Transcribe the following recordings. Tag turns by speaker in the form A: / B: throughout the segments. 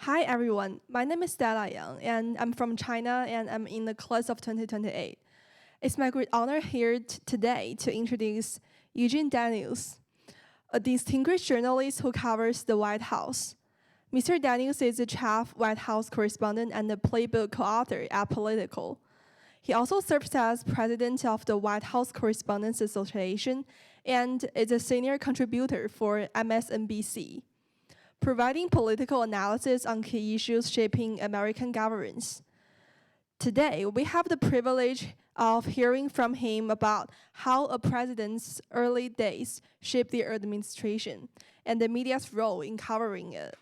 A: Hi everyone, my name is Stella Yang and I'm from China and I'm in the class of 2028. It's my great honor here today to introduce Eugene Daniels, a distinguished journalist who covers the White House. Mr. Daniels is a chief White House correspondent and the Playbook co-author at Politico. He also serves as president of the White House Correspondents Association and is a senior contributor for MSNBC, providing political analysis on key issues shaping American governance. Today, we have the privilege of hearing from him about how a president's early days shaped the administration and the media's role in covering it.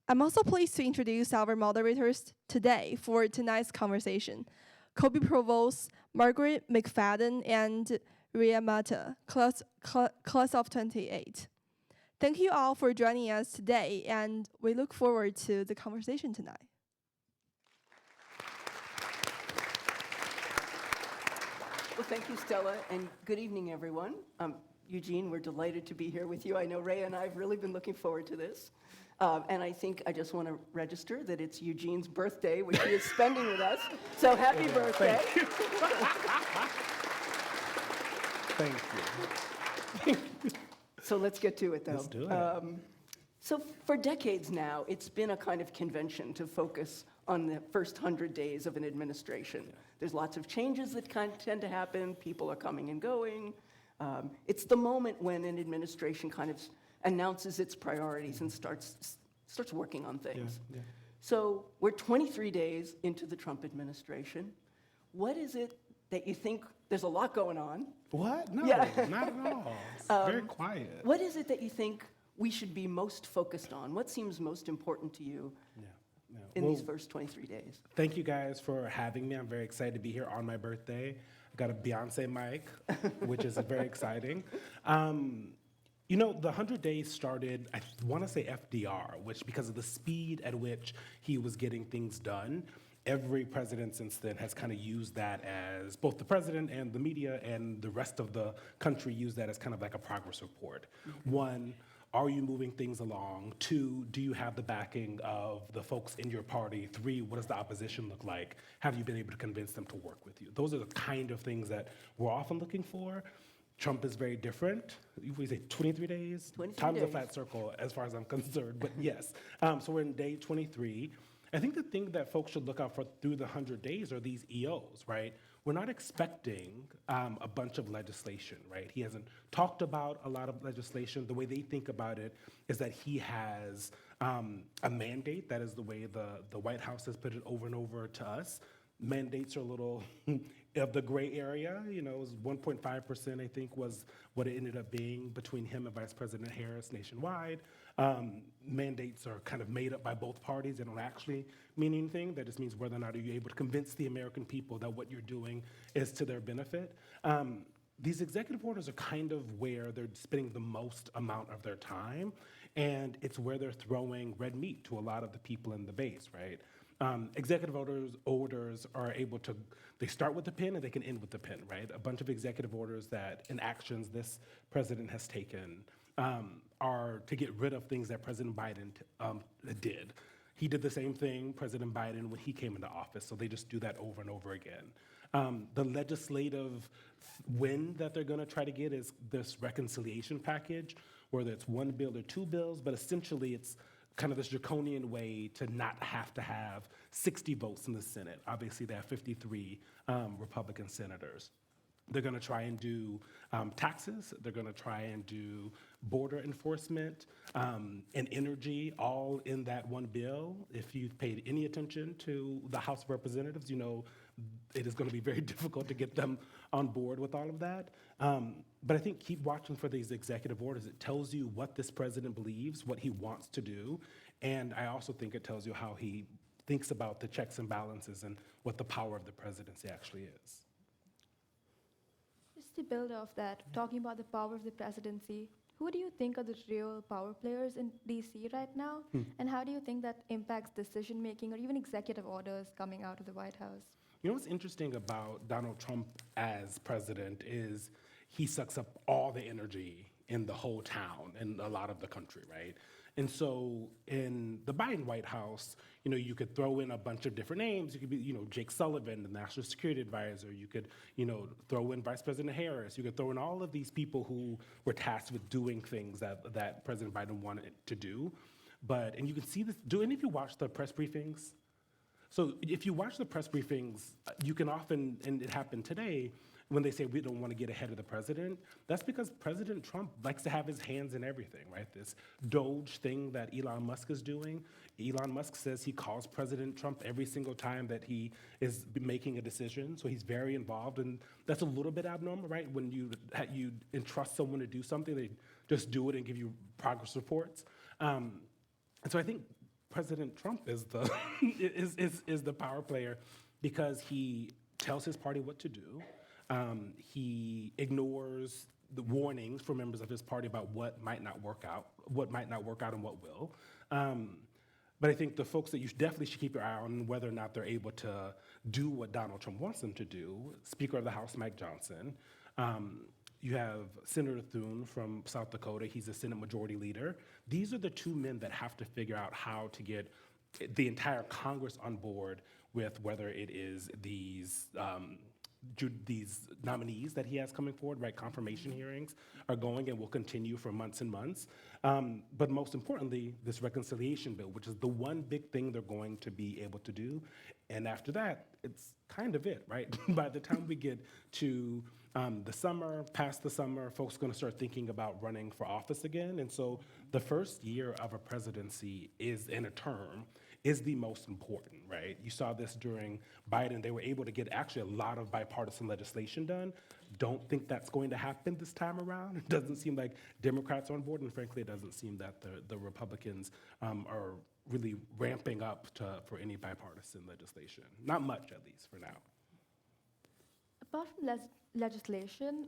A: I'm also pleased to introduce our moderators today for tonight's conversation. Kobe Provost, Margaret McFadden, and Ria Mata, class of 28. Thank you all for joining us today, and we look forward to the conversation tonight.
B: Well, thank you, Stella, and good evening, everyone. Eugene, we're delighted to be here with you. I know Ray and I have really been looking forward to this. And I think I just want to register that it's Eugene's birthday, which he is spending with us. So happy birthday.
C: Thank you.
B: So let's get to it, though.
C: Let's do it.
B: So for decades now, it's been a kind of convention to focus on the first 100 days of an administration. There's lots of changes that tend to happen. People are coming and going. It's the moment when an administration kind of announces its priorities and starts working on things.
C: Yeah.
B: So we're 23 days into the Trump administration. What is it that you think, there's a lot going on.
C: What? No,
B: Yeah.
C: not at all. It's very quiet.
B: What is it that you think we should be most focused on? What seems most important to you in these first 23 days?
C: Thank you guys for having me. I'm very excited to be here on my birthday. I got a Beyonce mic, which is very exciting. You know, the 100 days started, I want to say FDR, which because of the speed at which he was getting things done, every president since then has kind of used that as, both the president and the media and the rest of the country use that as kind of like a progress report. One, are you moving things along? Two, do you have the backing of the folks in your party? Three, what does the opposition look like? Have you been able to convince them to work with you? Those are the kind of things that we're often looking for. Trump is very different. We say 23 days?
B: 23
C: Time's
B: days.
C: a flat circle as far as I'm concerned, but yes. So we're in day 23. I think the thing that folks should look out for through the 100 days are these EOs, right? We're not expecting a bunch of legislation, right? He hasn't talked about a lot of legislation. The way they think about it is that he has a mandate. That is the way the White House has put it over and over to us. Mandates are a little of the gray area. You know, it was 1.5%, I think, was what it ended up being between him and Vice President Harris nationwide. Mandates are kind of made up by both parties. They don't actually mean anything. That just means whether or not are you able to convince the American people that what you're doing is to their benefit. These executive orders are kind of where they're spending the most amount of their time, and it's where they're throwing red meat to a lot of the people in the base, right? Executive orders are able to, they start with the pen and they can end with the pen, right? A bunch of executive orders that, and actions this president has taken are to get rid of things that President Biden did. He did the same thing, President Biden, when he came into office, so they just do that over and over again. The legislative win that they're gonna try to get is this reconciliation package, whether it's one bill or two bills, but essentially it's kind of this draconian way to not have to have 60 votes in the Senate. Obviously, they have 53 Republican senators. They're going to try and do taxes. They're going to try and do border enforcement and energy, all in that one bill. If you've paid any attention to the House of Representatives, you know it is going to be very difficult to get them on board with all of that. But I think keep watching for these executive orders. It tells you what this president believes, what he wants to do, and I also think it tells you how he thinks about the checks and balances and what the power of the presidency actually is.
A: Just to build off that, talking about the power of the presidency, who do you think are the real power players in DC right now? And how do you think that impacts decision making or even executive orders coming out of the White House?
C: You know what's interesting about Donald Trump as president is he sucks up all the energy in the whole town and a lot of the country, right? And so in the Biden White House, you could throw in a bunch of different names. You could be, Jake Sullivan, the National Security Advisor. You could, throw in Vice President Harris. You could throw in all of these people who were tasked with doing things that President Biden wanted to do. And you can see this. Do any of you watch the press briefings? So if you watch the press briefings, you can often, and it happened today, when they say we don't want to get ahead of the president, that's because President Trump likes to have his hands in everything, right? This Doge thing that Elon Musk is doing. Elon Musk says he calls President Trump every single time that he is making a decision, so he's very involved, and that's a little bit abnormal, right? When you entrust someone to do something, they just do it and give you progress reports. And so I think President Trump is the is the power player because he tells his party what to do. He ignores the warnings from members of his party about what might not work out, and what will. But I think the folks that you definitely should keep your eye on whether or not they're able to do what Donald Trump wants them to do. Speaker of the House, Mike Johnson. You have Senator Thune from South Dakota. He's the Senate Majority Leader. These are the two men that have to figure out how to get the entire Congress on board with whether it is these nominees that he has coming forward, right? Confirmation hearings are going and will continue for months and months. But most importantly, this reconciliation bill, which is the one big thing they're going to be able to do. And after that, it's kind of it, right? By the time we get to the summer, past the summer, folks are going to start thinking about running for office again. And so the first year of a presidency in a term is the most important, right? You saw this during Biden. They were able to get actually a lot of bipartisan legislation done. Don't think that's going to happen this time around. It doesn't seem like Democrats are on board, and frankly, it doesn't seem that the Republicans are really ramping up for any bipartisan legislation. Not much, at least, for now.
D: Apart from legislation,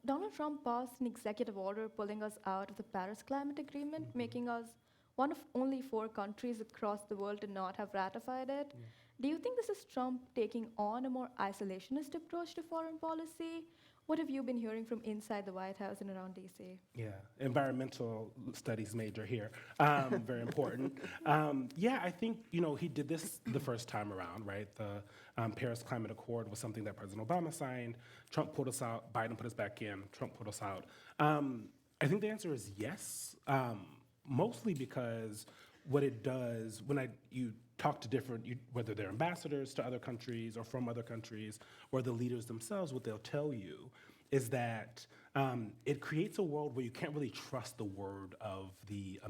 D: Donald Trump passed an executive order pulling us out of the Paris Climate Agreement, making us one of only 4 countries across the world to not have ratified it. Do you think this is Trump taking on a more isolationist approach to foreign policy? What have you been hearing from inside the White House and around DC?
C: Yeah, environmental studies major here, very important. Yeah, I think, he did this the first time around, right? The Paris Climate Accord was something that President Obama signed. Trump pulled us out, Biden put us back in, Trump put us out. I think the answer is yes, mostly because what it does, when you talk to whether they're ambassadors to other countries or from other countries or the leaders themselves, what they'll tell you is that it creates a world where you can't really trust the word of the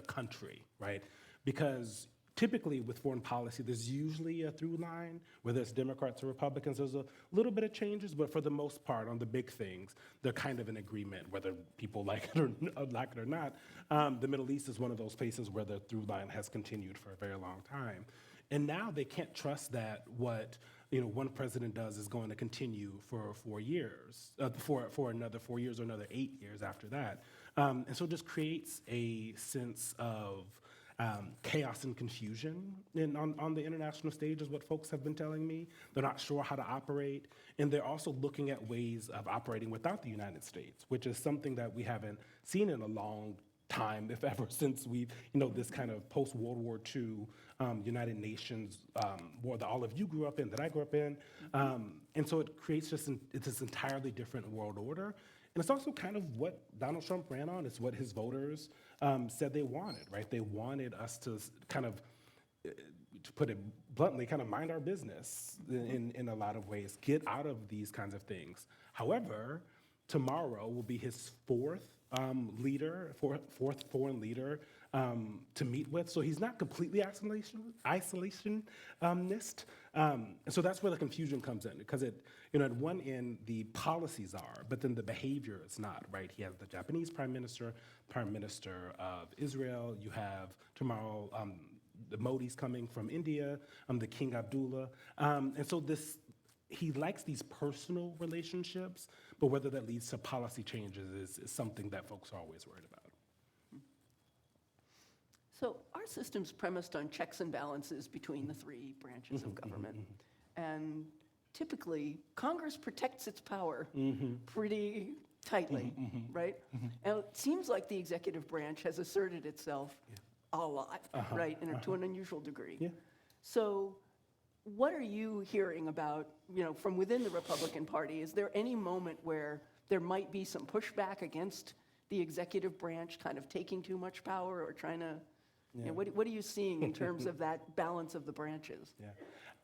C: country, right? Because typically with foreign policy, there's usually a through line, whether it's Democrats or Republicans. There's a little bit of changes, but for the most part, on the big things, they're kind of in agreement, whether people like it or not. The Middle East is one of those places where the through line has continued for a very long time. And now they can't trust that what one president does is going to continue for 4 years, for another 4 years or another 8 years after that. And so it just creates a sense of chaos and confusion on the international stage is what folks have been telling me. They're not sure how to operate, and they're also looking at ways of operating without the United States, which is something that we haven't seen in a long time, if ever, since we've, this kind of post-World War II United Nations war that all of you grew up in, that I grew up in. And so it creates just this entirely different world order. And it's also kind of what Donald Trump ran on. It's what his voters said they wanted, right? They wanted us to kind of, to put it bluntly, kind of mind our business in a lot of ways, get out of these kinds of things. However, tomorrow will be his fourth foreign leader to meet with. So he's not completely isolationist. And so that's where the confusion comes in, because at one end, the policies are, but then the behavior is not, right? He has the Japanese Prime Minister of Israel. You have tomorrow, the Modi's coming from India, the King Abdullah. And so he likes these personal relationships, but whether that leads to policy changes is something that folks are always worried about.
B: So our system's premised on checks and balances between the 3 branches of government. And typically, Congress protects its power pretty tightly, right? And it seems like the executive branch has asserted itself a lot, right, to an unusual degree.
C: Yeah.
B: So what are you hearing about, from within the Republican Party? Is there any moment where there might be some pushback against the executive branch kind of taking too much power or trying to, what are you seeing in terms of that balance of the branches?
C: Yeah.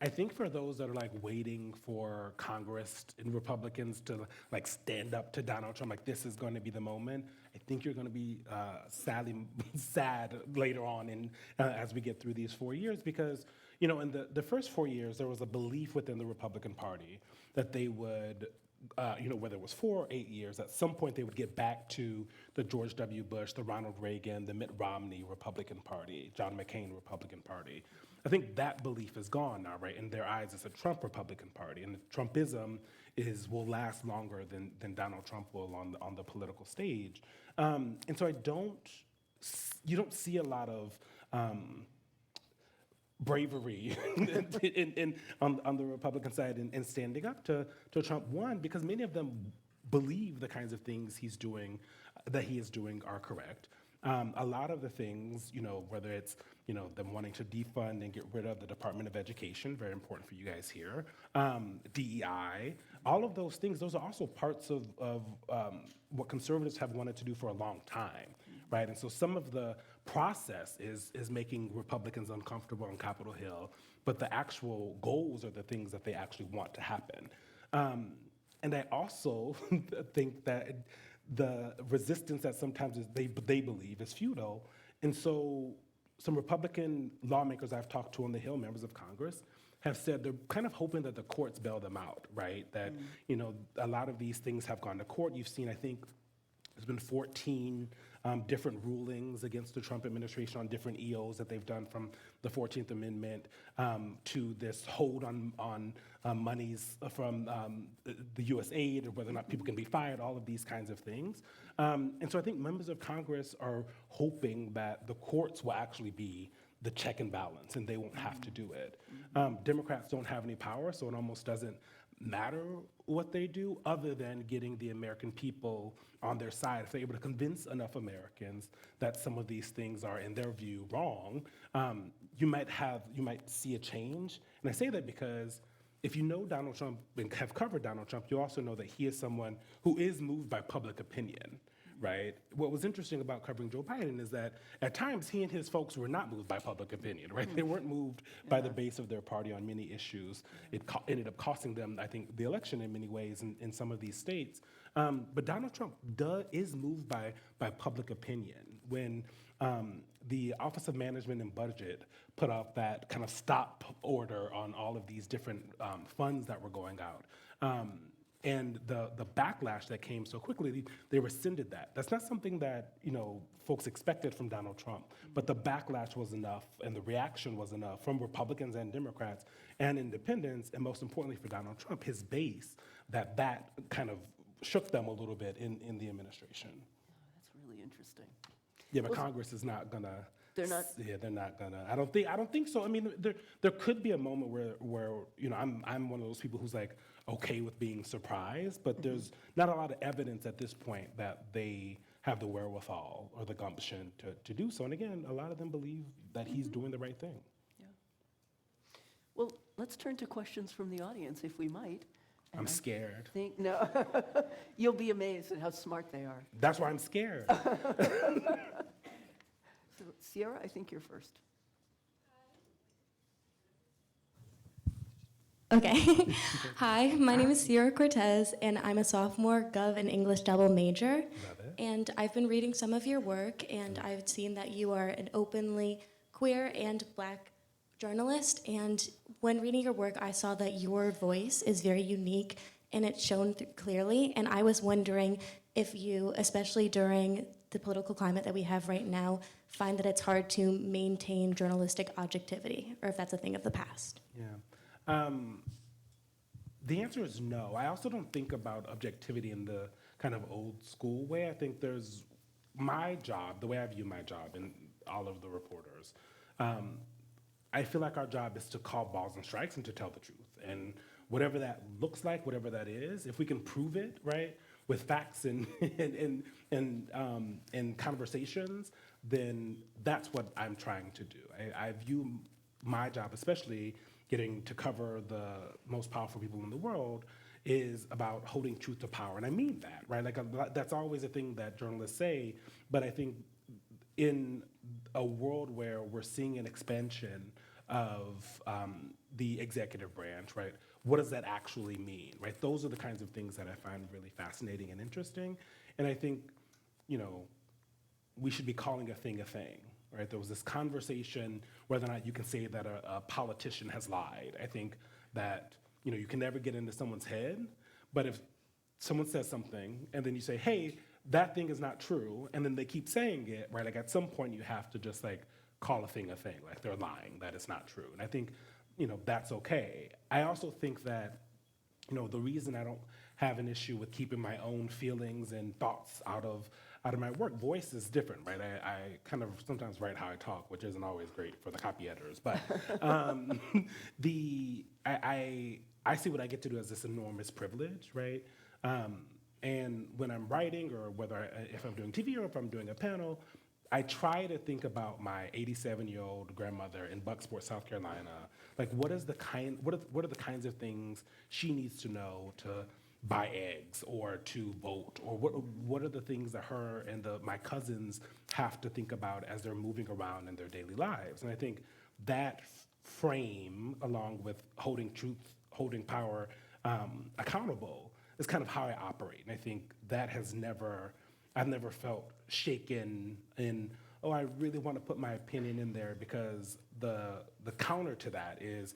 C: I think for those that are like waiting for Congress and Republicans to like stand up to Donald Trump, like this is going to be the moment, I think you're going to be sad later on as we get through these 4 years because, in the first 4 years, there was a belief within the Republican Party that they would whether it was 4 or 8 years, at some point they would get back to the George W. Bush, the Ronald Reagan, the Mitt Romney Republican Party, John McCain Republican Party. I think that belief is gone now, right? In their eyes, it's a Trump Republican Party, and Trumpism will last longer than Donald Trump will on the political stage. And so you don't see a lot of bravery on the Republican side in standing up to Trump, one, because many of them believe the kinds of things that he is doing are correct. A lot of the things, whether it's, them wanting to defund and get rid of the Department of Education, very important for you guys here, DEI, all of those things, those are also parts of what conservatives have wanted to do for a long time, right? And so some of the process is making Republicans uncomfortable on Capitol Hill, but the actual goals are the things that they actually want to happen. And I also think that the resistance that sometimes they believe is futile. And so some Republican lawmakers I've talked to on the Hill, members of Congress, have said they're kind of hoping that the courts bail them out, right? That, a lot of these things have gone to court. You've seen, I think, there's been 14 different rulings against the Trump administration on different EOs that they've done, from the 14th Amendment to this hold on monies from the U.S. aid, or whether or not people can be fired, all of these kinds of things. And so I think members of Congress are hoping that the courts will actually be the check and balance, and they won't have to do it. Democrats don't have any power, so it almost doesn't matter what they do, other than getting the American people on their side. If they're able to convince enough Americans that some of these things are, in their view, wrong, you might see a change. And I say that because if you know Donald Trump and have covered Donald Trump, you also know that he is someone who is moved by public opinion, right? What was interesting about covering Joe Biden is that at times he and his folks were not moved by public opinion, right? They weren't moved by the base of their party on many issues. It ended up costing them, I think, the election in many ways in some of these states. But Donald Trump is moved by public opinion. When the Office of Management and Budget put out that kind of stop order on all of these different funds that were going out, and the backlash that came so quickly, they rescinded that. That's not something that folks expected from Donald Trump, but the backlash was enough, and the reaction was enough from Republicans and Democrats and independents, and most importantly for Donald Trump, his base, that kind of shook them a little bit in the administration.
B: That's really interesting.
C: Yeah, but Congress is not gonna.
B: They're not.
C: Yeah, they're not gonna. I don't think so. I mean, there could be a moment where I'm one of those people who's like okay with being surprised, but there's not a lot of evidence at this point that they have the wherewithal or the gumption to do so. And again, a lot of them believe that he's doing the right thing.
B: Yeah. Well, let's turn to questions from the audience, if we might. And
C: I'm scared.
B: No, you'll be amazed at how smart they are.
C: That's why I'm scared.
B: So, Sierra, I think you're first.
E: Okay. Hi, my name is Sierra Cortez, and I'm a sophomore Gov and English double major.
C: Love it.
E: And I've been reading some of your work, and I've seen that you are an openly queer and Black journalist. And when reading your work, I saw that your voice is very unique, and it's shown clearly. And I was wondering if you, especially during the political climate that we have right now, find that it's hard to maintain journalistic objectivity, or if that's a thing of the past.
C: Yeah. The answer is no. I also don't think about objectivity in the kind of old school way. I think there's my job, the way I view my job and all of the reporters. I feel like our job is to call balls and strikes and to tell the truth. And whatever that looks like, whatever that is, if we can prove it, right, with facts and and conversations, then that's what I'm trying to do. I view my job, especially getting to cover the most powerful people in the world, is about holding truth to power, and I mean that, right? Like that's always a thing that journalists say, but I think in a world where we're seeing an expansion of the executive branch, right? What does that actually mean, right? Those are the kinds of things that I find really fascinating and interesting, and I think, you know, we should be calling a thing, right? There was this conversation whether or not you can say that a politician has lied. I think that, you know, you can never get into someone's head, but if someone says something and then you say, hey, that thing is not true, and then they keep saying it, right? Like at some point you have to just like call a thing, like they're lying, that it's not true. And I think, you know, that's okay. I also think that, you know, the reason I don't have an issue with keeping my own feelings and thoughts out of my work, voice is different, right? I kind of sometimes write how I talk, which isn't always great for the copy editors, but I see what I get to do as this enormous privilege, right? And when I'm writing, or if I'm doing TV or if I'm doing a panel, I try to think about my 87-year-old grandmother in Bucksport, South Carolina. Like, what are the kinds of things she needs to know to buy eggs or to vote, or what are the things that her and my cousins have to think about as they're moving around in their daily lives? And I think that frame, along with holding power accountable, is kind of how I operate. And I think that I've never felt shaken in, oh, I really want to put my opinion in there, because the counter to that is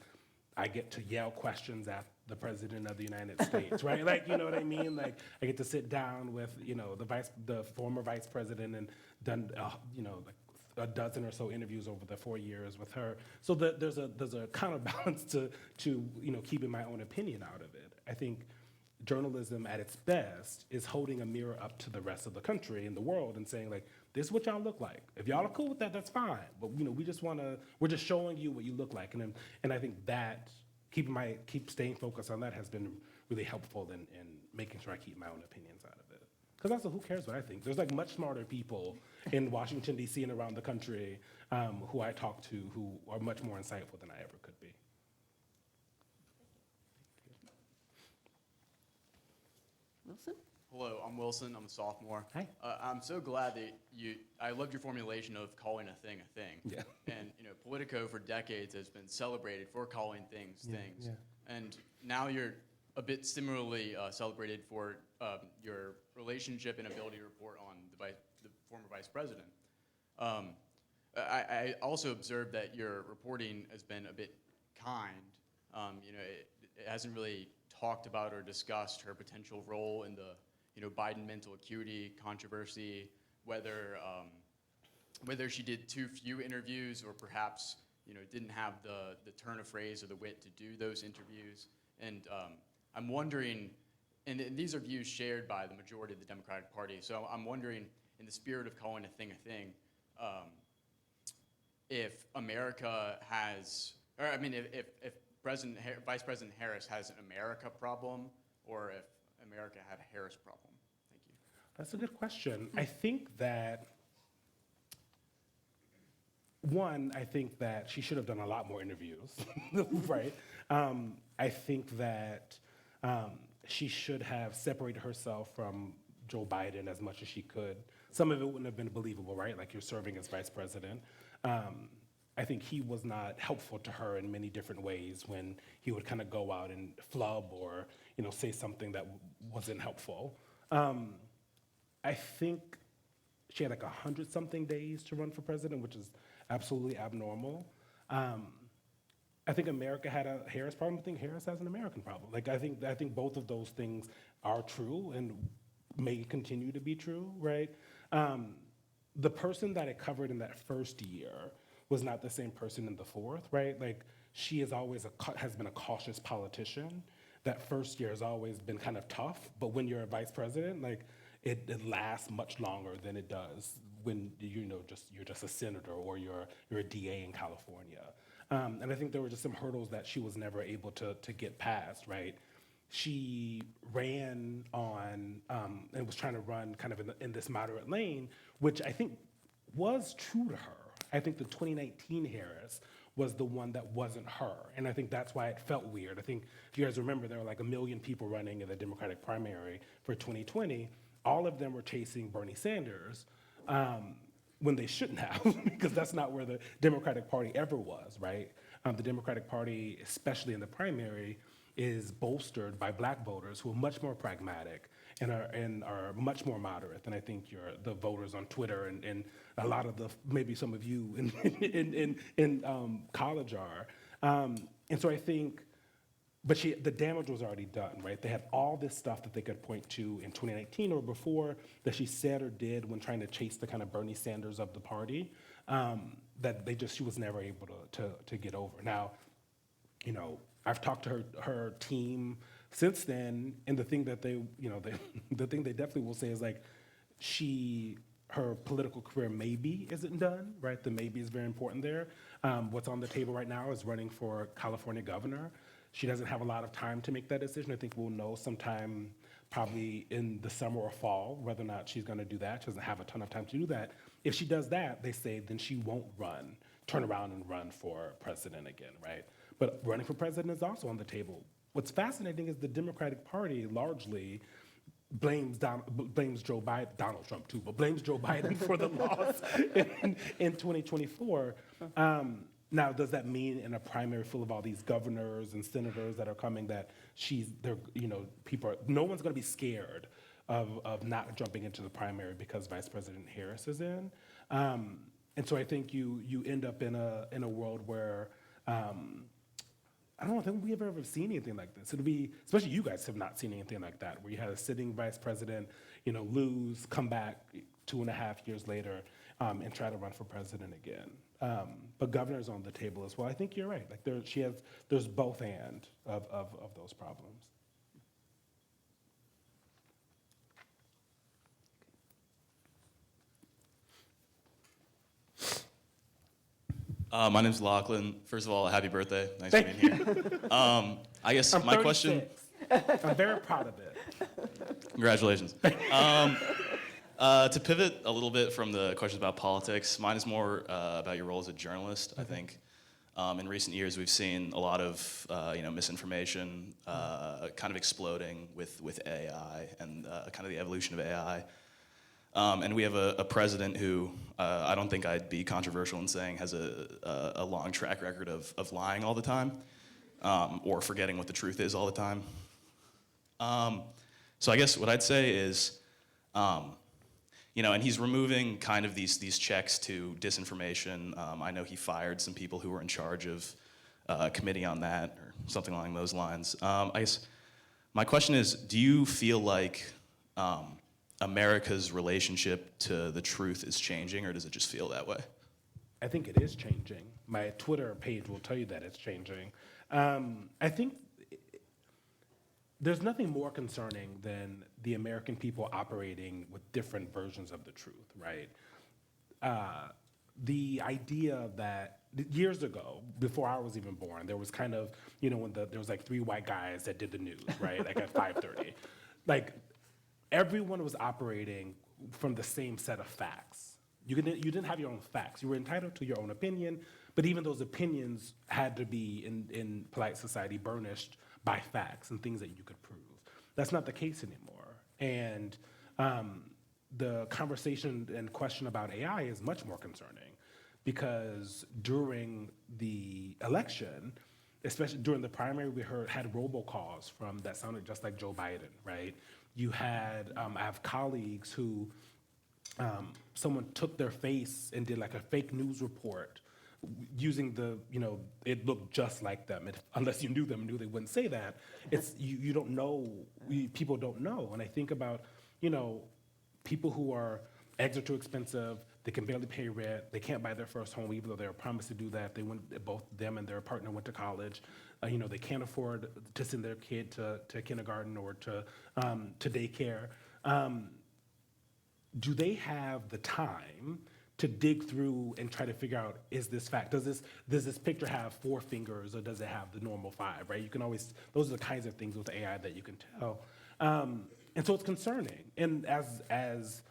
C: I get to yell questions at the President of the United States, right? Like, you know what I mean? Like, I get to sit down with, you know, the former Vice President and done, you know, like a dozen or so interviews over the 4 years with her. So there's a counterbalance to you know, keeping my own opinion out of it. I think journalism at its best is holding a mirror up to the rest of the country and the world and saying, like, this is what y'all look like. If y'all are cool with that, that's fine. But, you know, we're just showing you what you look like. And I think that keep staying focused on that has been really helpful in making sure I keep my own opinions out of it. Because also, who cares what I think? There's like much smarter people in Washington, D.C. and around the country who I talk to who are much more insightful than I ever could be.
B: Wilson?
F: Hello, I'm Wilson. I'm a sophomore.
C: Hi.
F: I'm so glad that I loved your formulation of calling a thing a thing.
C: Yeah.
F: And, you know, Politico for decades has been celebrated for calling things things.
C: Yeah.
F: And now you're a bit similarly celebrated for your relationship and ability to report on the former vice president. I also observed that your reporting has been a bit kind. You know, it hasn't really talked about or discussed her potential role in the, you know, Biden mental acuity controversy, whether she did too few interviews or perhaps, you know, didn't have the turn of phrase or the wit to do those interviews. And I'm wondering, and these are views shared by the majority of the Democratic Party, so I'm wondering, in the spirit of calling a thing, if America has, or I mean, if Vice President Harris has an America problem, or if America had a Harris problem. Thank you.
C: That's a good question. I think that, I think that she should have done a lot more interviews, right? I think that she should have separated herself from Joe Biden as much as she could. Some of it wouldn't have been believable, right? Like, you're serving as vice president. I think he was not helpful to her in many different ways when he would kind of go out and flub or, you know, say something that wasn't helpful. I think she had like 100-something days to run for president, which is absolutely abnormal. I think America had a Harris problem. I think Harris has an American problem. Like, I think both of those things are true and may continue to be true, right? The person that I covered in that first year was not the same person in the fourth, right? Like, she is always has been a cautious politician. That first year has always been kind of tough, but when you're a vice president, like, it lasts much longer than it does when you're just a senator or you're a DA in California. And I think there were just some hurdles that she was never able to get past, right? she ran on and was trying to run kind of in this moderate lane, which I think was true to her. I think the 2019 Harris was the one that wasn't her, and I think that's why it felt weird. I think if you guys remember, there were like 1 million people running in the Democratic primary for 2020. All of them were chasing Bernie Sanders when they shouldn't have, because that's not where the Democratic Party ever was, right? The Democratic Party, especially in the primary, is bolstered by black voters who are much more pragmatic and are much more moderate than I think the voters on Twitter and a lot of maybe some of you in college are. And so I think, but the damage was already done, right? They had all this stuff that they could point to in 2019 or before that she said or did when trying to chase the kind of Bernie Sanders of the party, that she was never able to get over. Now, I've talked to her team since then, and the thing that the thing they definitely will say is like, her political career maybe isn't done, right? The maybe is very important there. What's on the table right now is running for California governor. She doesn't have a lot of time to make that decision. I think we'll know sometime probably in the summer or fall whether or not she's gonna do that. She doesn't have a ton of time to do that. If she does that, they say then she won't turn around and run for president again, right? But running for president is also on the table. What's fascinating is the Democratic Party largely blames Joe Biden, Donald Trump too, but blames Joe Biden for the loss in 2024. Now, does that mean in a primary full of all these governors and senators that are coming that no one's going to be scared of not jumping into the primary because Vice President Harris is in? And so I think you end up in a world where I don't think we have ever seen anything like this. It'll be, especially you guys have not seen anything like that, where you had a sitting vice president, lose, come back 2.5 years later, and try to run for president again. But governor's on the table as well. I think you're right. Like there's both and of those problems.
G: My name's Lachlan. First of all, happy birthday. Nice being here. I guess
C: I'm
G: my
C: 36.
G: question.
C: I'm very proud of it.
G: Congratulations. To pivot a little bit from the questions about politics, mine is more about your role as a journalist. I think in recent years we've seen a lot of misinformation kind of exploding with AI and kind of the evolution of AI. And we have a president who I don't think I'd be controversial in saying has a long track record of lying all the time or forgetting what the truth is all the time. So I guess what I'd say is, and he's removing kind of these checks to disinformation. I know he fired some people who were in charge of a committee on that or something along those lines. I guess my question is, do you feel like America's relationship to the truth is changing, or does it just feel that way?
C: I think it is changing. My Twitter page will tell you that it's changing. I think there's nothing more concerning than the American people operating with different versions of the truth, right? The idea that years ago, before I was even born, there was kind of, when there was like 3 white guys that did the news, right? Like at 5:30. Like, everyone was operating from the same set of facts. You didn't have your own facts. You were entitled to your own opinion, but even those opinions had to be, in polite society, burnished by facts and things that you could prove. That's not the case anymore. And the conversation and question about AI is much more concerning because during the election, especially during the primary, we had robocalls that sounded just like Joe Biden, right? You had, I have colleagues who, someone took their face and did like a fake news report using it looked just like them. Unless you knew them, knew they wouldn't say that. It's, you don't know, people don't know. And I think about, people who eggs are too expensive, they can barely pay rent, they can't buy their first home even though they were promised to do that. Both them and their partner went to college. They can't afford to send their kid to kindergarten or to daycare. Do they have the time to dig through and try to figure out, is this fact? Does this picture have 4 fingers or does it have the normal 5, right? You can always, those are the kinds of things with AI that you can tell. And so it's concerning. And as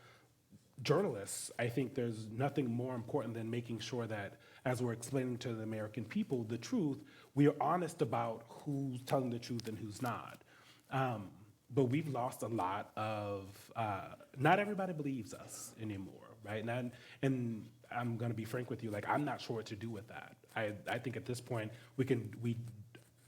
C: journalists, I think there's nothing more important than making sure that as we're explaining to the American people the truth, we are honest about who's telling the truth and who's not. But we've lost a lot of, not everybody believes us anymore, right? And I'm gonna be frank with you, like, I'm not sure what to do with that. I think at this point,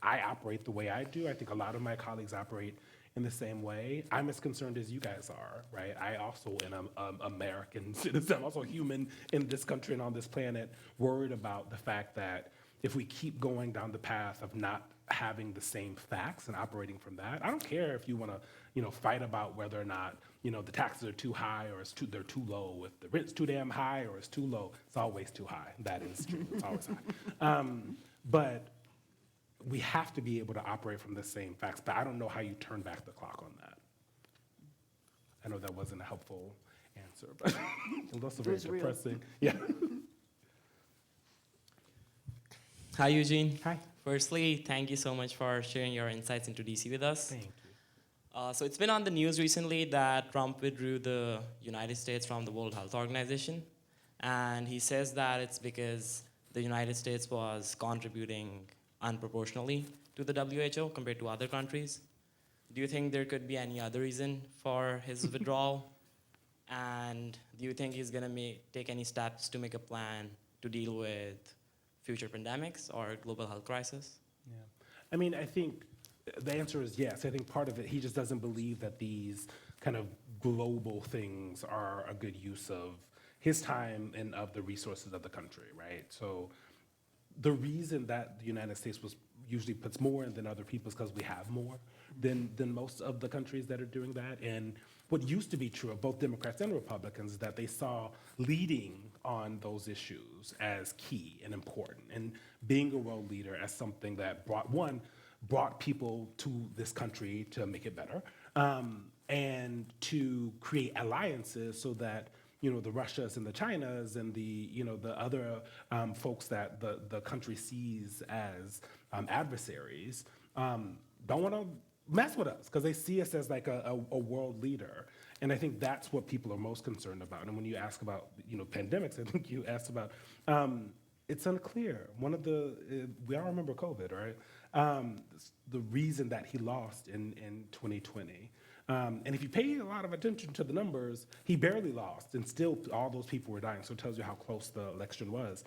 C: I operate the way I do. I think a lot of my colleagues operate in the same way. I'm as concerned as you guys are, right? I also am an American citizen. I'm also a human in this country and on this planet, worried about the fact that if we keep going down the path of not having the same facts and operating from that, I don't care if you want to, fight about whether or not, the taxes are too high or they're too low. If the rent's too damn high or it's too low, it's always too high. That is true. It's always high. But we have to be able to operate from the same facts, but I don't know how you turn back the clock on that. I know that wasn't a helpful answer, but it's also very depressing. Yeah.
H: Hi, Eugene.
C: Hi.
H: Firstly, thank you so much for sharing your insights into DC with us.
C: Thank you.
H: So it's been on the news recently that Trump withdrew the United States from the World Health Organization, and he says that it's because the United States was contributing unproportionally to the WHO compared to other countries. Do you think there could be any other reason for his withdrawal? And do you think he's going to take any steps to make a plan to deal with future pandemics or global health crisis?
C: Yeah. I mean, I think the answer is yes. I think part of it, he just doesn't believe that these kind of global things are a good use of his time and of the resources of the country, right? So the reason that the United States usually puts more in than other people is because we have more than most of the countries that are doing that. And what used to be true of both Democrats and Republicans is that they saw leading on those issues as key and important, and being a world leader as something that brought people to this country to make it better, and to create alliances so that the Russias and the Chinas and the other folks that the country sees as adversaries don't want to mess with us because they see us as like a world leader. And I think that's what people are most concerned about. And when you ask about pandemics, I think you asked about, it's unclear. We all remember COVID, right? The reason that he lost in 2020. And if you pay a lot of attention to the numbers, he barely lost, and still all those people were dying, so it tells you how close the election was.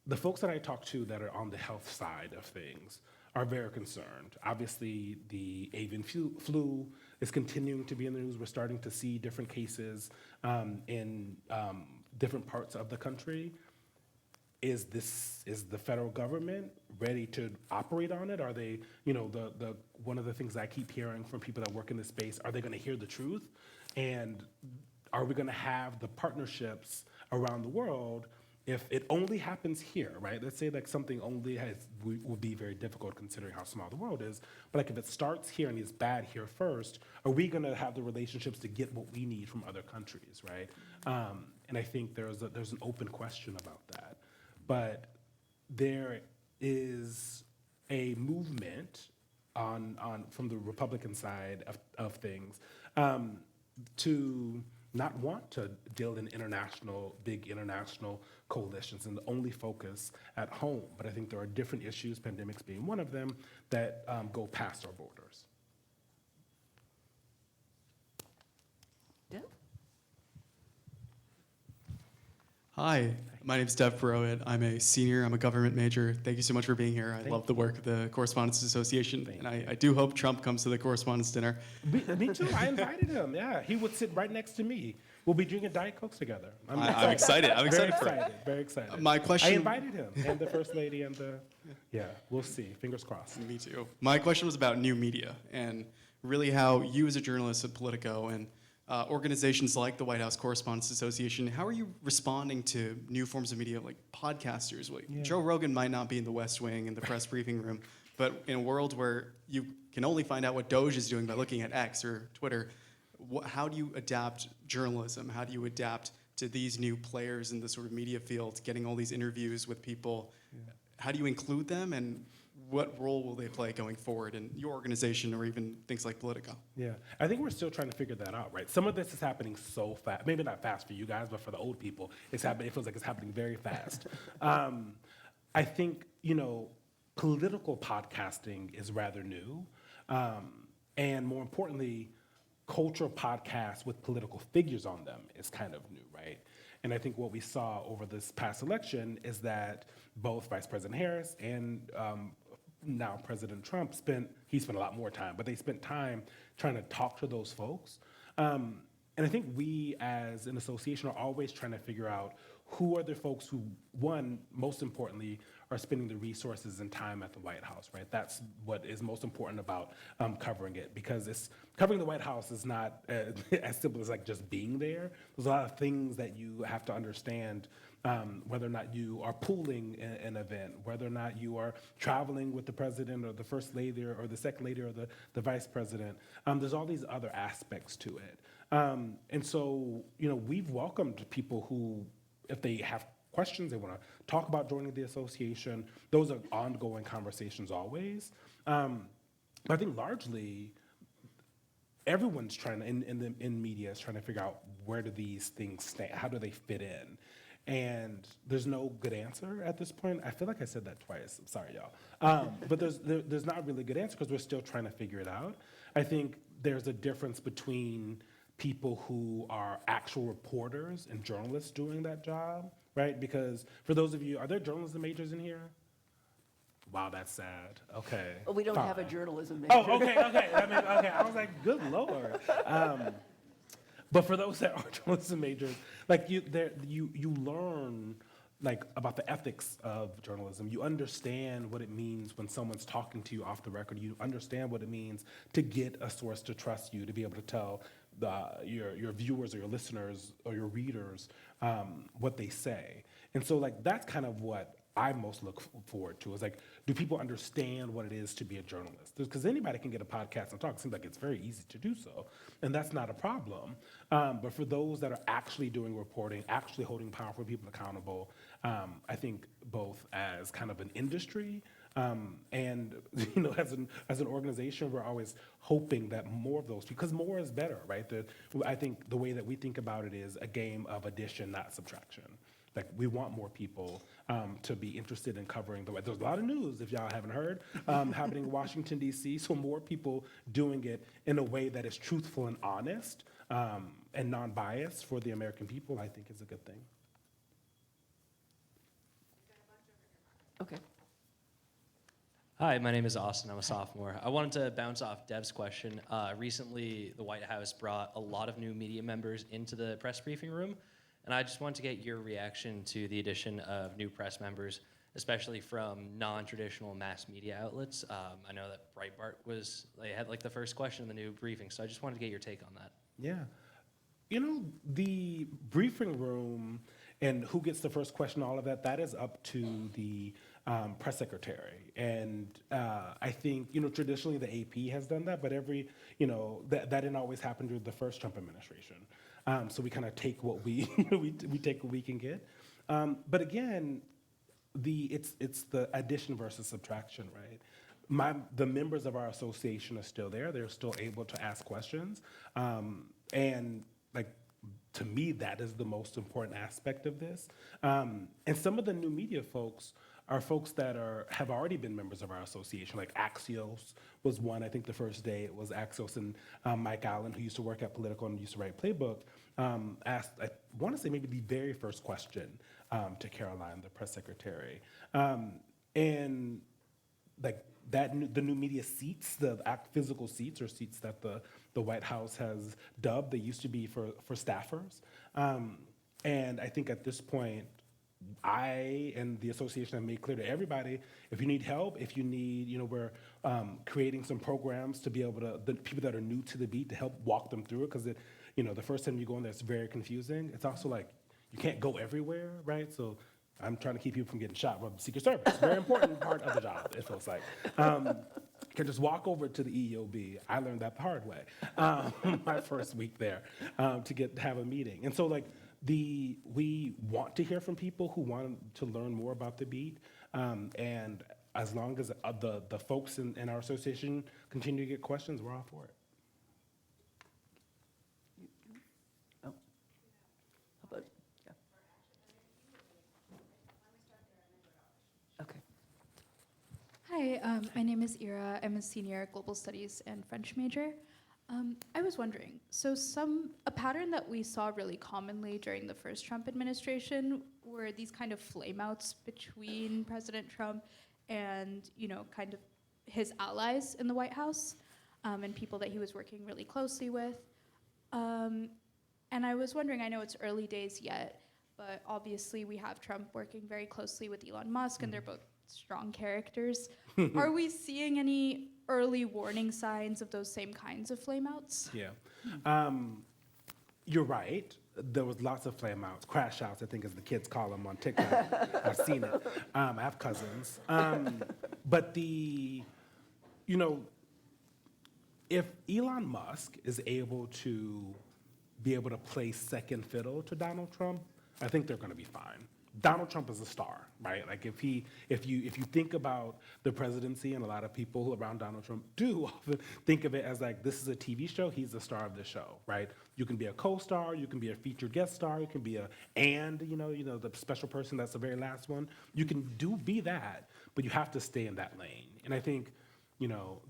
C: The folks that I talk to that are on the health side of things are very concerned. Obviously, the avian flu is continuing to be in the news. We're starting to see different cases in different parts of the country. Is the federal government ready to operate on it? Are they, one of the things I keep hearing from people that work in this space, are they gonna hear the truth? And are we gonna have the partnerships around the world if it only happens here, right? Let's say like something only would be very difficult considering how small the world is, but like if it starts here and is bad here first, are we gonna have the relationships to get what we need from other countries, right? And I think there's an open question about that. But there is a movement from the Republican side of things to not want to deal in big international coalitions and only focus at home. But I think there are different issues, pandemics being one of them, that go past our borders.
B: Yeah.
I: Hi, my name's Dev Perowit. I'm a senior. I'm a government major. Thank you so much for being here. I love the work of the Correspondents Association, and I do hope Trump comes to the Correspondents' dinner.
C: Me too. I invited him. Yeah, he would sit right next to me. We'll be drinking Diet Cokes together.
I: I'm excited. I'm excited for it.
C: Very excited.
I: My question.
C: I invited him and the First Lady and we'll see. Fingers crossed.
I: Me too. My question was about new media and really how you as a journalist at Politico and organizations like the White House Correspondents Association, how are you responding to new forms of media like podcasters? Joe Rogan might not be in the West Wing in the press briefing room, but in a world where you can only find out what Doge is doing by looking at X or Twitter, how do you adapt journalism? How do you adapt to these new players in the sort of media field, getting all these interviews with people. How do you include them, and what role will they play going forward in your organization or even things like Politico?
C: Yeah, I think we're still trying to figure that out, right? Some of this is happening so fast, maybe not fast for you guys, but for the old people, it's happening. It feels like it's happening very fast. I think, political podcasting is rather new, and more importantly, cultural podcasts with political figures on them is kind of new, right? And I think what we saw over this past election is that both Vice President Harris and now President Trump spent a lot more time, but they spent time trying to talk to those folks. And I think we as an association are always trying to figure out who are the folks who, one, most importantly, are spending the resources and time at the White House, right? That's what is most important about covering it, because covering the White House is not as simple as like just being there. There's a lot of things that you have to understand, whether or not you are pooling an event, whether or not you are traveling with the president or the first lady or the second lady or the vice president. There's all these other aspects to it. And so, we've welcomed people who, if they have questions, they want to talk about joining the association. Those are ongoing conversations always. But I think largely everyone's trying to, in media, is trying to figure out where do these things stand, how do they fit in, and there's no good answer at this point. I feel like I said that twice. I'm sorry, y'all. But there's not really a good answer because we're still trying to figure it out. I think there's a difference between people who are actual reporters and journalists doing that job, right? Because for those of you, are there journalism majors in here? Wow, that's sad. Okay.
B: Well, we don't have a
C: fine.
B: journalism major.
C: Oh, okay. I was like, good Lord. But for those that are journalism majors, like you learn like about the ethics of journalism. You understand what it means when someone's talking to you off the record. You understand what it means to get a source to trust you, to be able to tell your viewers or your listeners or your readers what they say. And so like that's kind of what I most look forward to, is like, do people understand what it is to be a journalist? Because anybody can get a podcast and talk. It seems like it's very easy to do so, and that's not a problem. But for those that are actually doing reporting, actually holding powerful people accountable, I think both as kind of an industry and as an organization, we're always hoping that more of those, because more is better, right? I think the way that we think about it is a game of addition, not subtraction. Like, we want more people to be interested in covering the way. There's a lot of news, if y'all haven't heard, happening in Washington, D.C., so more people doing it in a way that is truthful and honest and non-biased for the American people, I think is a good thing.
B: Okay.
J: Hi, my name is Austin. I'm a sophomore. I wanted to bounce off Dev's question. Recently, the White House brought a lot of new media members into the press briefing room, and I just wanted to get your reaction to the addition of new press members, especially from non-traditional mass media outlets. I know that Breitbart they had like the first question in the new briefing, so I just wanted to get your take on that.
C: Yeah. The briefing room and who gets the first question, all of that is up to the press secretary. And I think, traditionally the AP has done that, but that didn't always happen during the first Trump administration. So we kind of take what we take what we can get. But again, it's the addition versus subtraction, right? The members of our association are still there. They're still able to ask questions. And like, to me, that is the most important aspect of this. And some of the new media folks are folks that have already been members of our association, like Axios was one. I think the first day it was Axios and Mike Allen, who used to work at Politico and used to write Playbook, asked, I want to say maybe the very first question to Caroline, the press secretary. And like the new media seats, the physical seats or seats that the White House has dubbed, they used to be for staffers. And I think at this point, I and the association have made clear to everybody, if you need help, if you need, we're creating some programs to be able to, the people that are new to the beat, to help walk them through it, because the first time you go in there, it's very confusing. It's also like, you can't go everywhere, right? So I'm trying to keep people from getting shot with the Secret Service. Very important part of the job, it feels like. You can just walk over to the EEOB. I learned that the hard way, my first week there, to have a meeting. And so like, we want to hear from people who want to learn more about the beat, and as long as the folks in our association continue to get questions, we're all for it.
B: Oh. How about, yeah. Okay.
K: Hi, my name is Ira. I'm a senior global studies and French major. I was wondering, so a pattern that we saw really commonly during the first Trump administration were these kind of flameouts between President Trump and, kind of his allies in the White House, and people that he was working really closely with. And I was wondering, I know it's early days yet, but obviously we have Trump working very closely with Elon Musk, and they're both strong characters. Are we seeing any early warning signs of those same kinds of flameouts?
C: Yeah. You're right. There was lots of flameouts, crash outs, I think as the kids call them on TikTok. I've seen it. I have cousins. But if Elon Musk is able to play second fiddle to Donald Trump, I think they're going to be fine. Donald Trump is a star, right? Like if you think about the presidency, and a lot of people around Donald Trump do often think of it as like, this is a TV show, he's the star of the show, right? You can be a co-star, you can be a featured guest star, you can be the special person that's the very last one. You can be that, but you have to stay in that lane. And I think,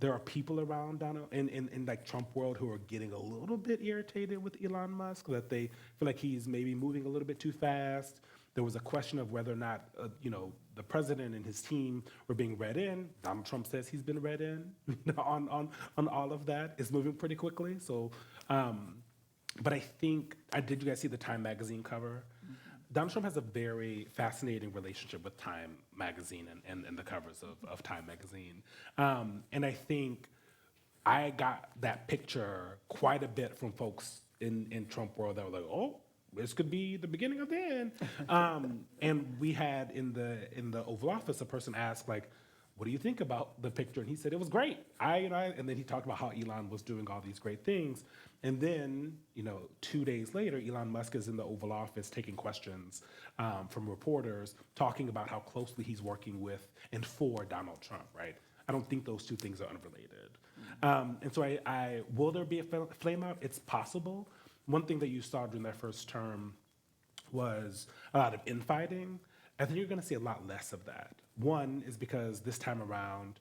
C: there are people around Donald in like Trump world who are getting a little bit irritated with Elon Musk, that they feel like he's maybe moving a little bit too fast. There was a question of whether or not, the president and his team were being read in. Donald Trump says he's been read in on all of that. It's moving pretty quickly. So, but I think, did you guys see the Time magazine cover? Mm-hmm. Donald Trump has a very fascinating relationship with Time magazine and the covers of Time magazine. And I think I got that picture quite a bit from folks in Trump world that were like, oh, this could be the beginning of the end. And we had in the Oval Office, a person asked, like, what do you think about the picture? And he said, it was great. And then he talked about how Elon was doing all these great things. And then, 2 days later, Elon Musk is in the Oval Office taking questions from reporters, talking about how closely he's working with and for Donald Trump, right? I don't think those two things are unrelated. And so will there be a flame out? It's possible. One thing that you saw during that first term was a lot of infighting. I think you're going to see a lot less of that. One is because this time around,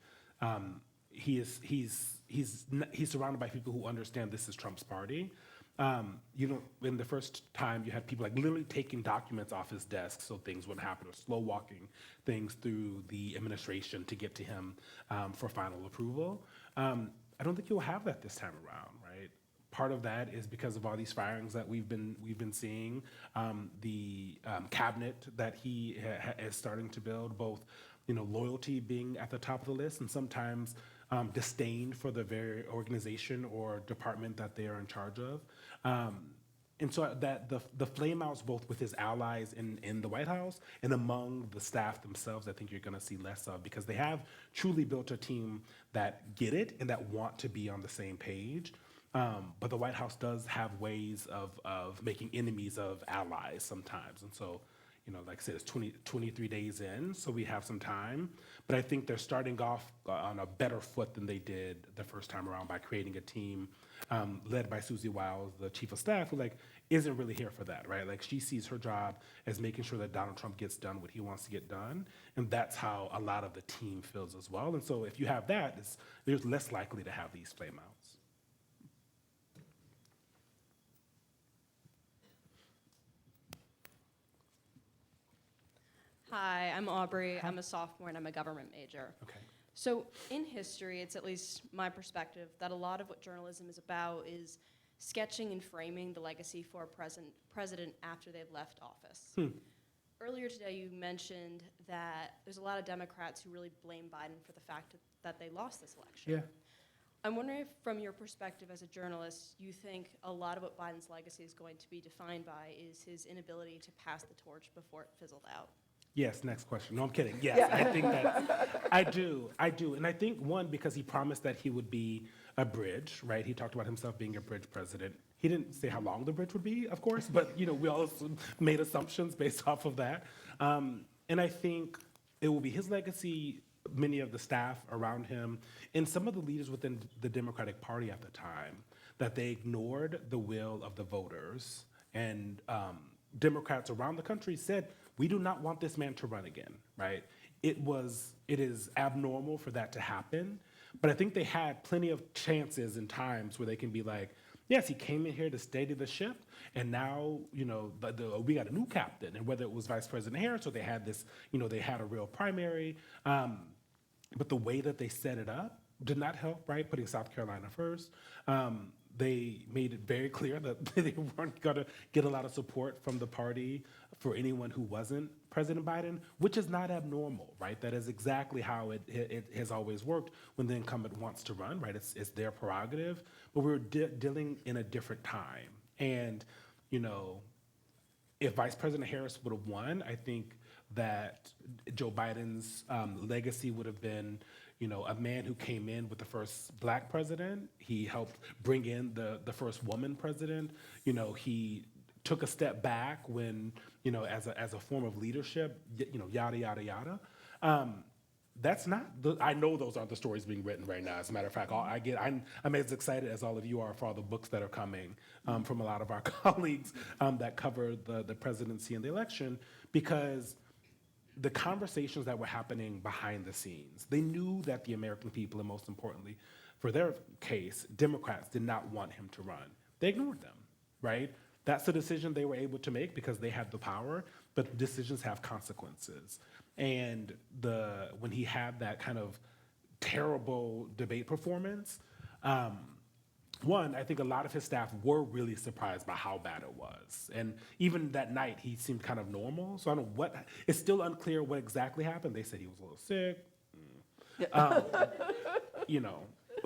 C: he's surrounded by people who understand this is Trump's party. In the first time, you had people like literally taking documents off his desk so things wouldn't happen, or slow walking things through the administration to get to him for final approval. I don't think you'll have that this time around, right? Part of that is because of all these firings that we've been seeing, the cabinet that he is starting to build, both loyalty being at the top of the list, and sometimes disdain for the very organization or department that they are in charge of. And so that the flameouts, both with his allies in the White House and among the staff themselves, I think you're going to see less of, because they have truly built a team that get it and that want to be on the same page. But the White House does have ways of making enemies of allies sometimes. And so, like I said, it's 23 days in, so we have some time. But I think they're starting off on a better foot than they did the first time around by creating a team led by Susie Wiles, the chief of staff, who isn't really here for that, right? She sees her job as making sure that Donald Trump gets done what he wants to get done. And that's how a lot of the team feels as well. And so if you have that, you're less likely to have these flameouts.
L: Hi, I'm Aubrey. I'm a sophomore and I'm a government major.
C: Okay.
L: So in history, it's at least my perspective that a lot of what journalism is about is sketching and framing the legacy for a president after they've left office. Earlier today, you mentioned that there's a lot of Democrats who really blame Biden for the fact that they lost this election.
C: Yeah.
L: I'm wondering if, from your perspective as a journalist, you think a lot of what Biden's legacy is going to be defined by is his inability to pass the torch before it fizzled out.
C: Yes, next question. No, I'm kidding. Yes, I think that, I do. And I think, one, because he promised that he would be a bridge, right? He talked about himself being a bridge president. He didn't say how long the bridge would be, of course, but we all made assumptions based off of that. And I think it will be his legacy, many of the staff around him, and some of the leaders within the Democratic Party at the time, that they ignored the will of the voters. And Democrats around the country said, we do not want this man to run again, right? It is abnormal for that to happen, but I think they had plenty of chances and times where they can be like, yes, he came in here to steady the ship, and now, we got a new captain, and whether it was Vice President Harris or they had this, they had a real primary, but the way that they set it up did not help, right? Putting South Carolina first. They made it very clear that they weren't going to get a lot of support from the party for anyone who wasn't President Biden, which is not abnormal, right? That is exactly how it has always worked when the incumbent wants to run, right? It's their prerogative, but we're dealing in a different time. And, if Vice President Harris would have won, I think that Joe Biden's legacy would have been, a man who came in with the first black president. He helped bring in the first woman president. He took a step back when, as a form of leadership, yada, yada, yada. That's not, I know those aren't the stories being written right now. As a matter of fact, I'm as excited as all of you are for all the books that are coming from a lot of our colleagues that cover the presidency and the election, because the conversations that were happening behind the scenes, they knew that the American people, and most importantly, for their case, Democrats did not want him to run. They ignored them, right? That's the decision they were able to make because they had the power, but decisions have consequences. And when he had that kind of terrible debate performance, I think a lot of his staff were really surprised by how bad it was. And even that night, he seemed kind of normal. So I don't know it's still unclear what exactly happened. They said he was a little sick,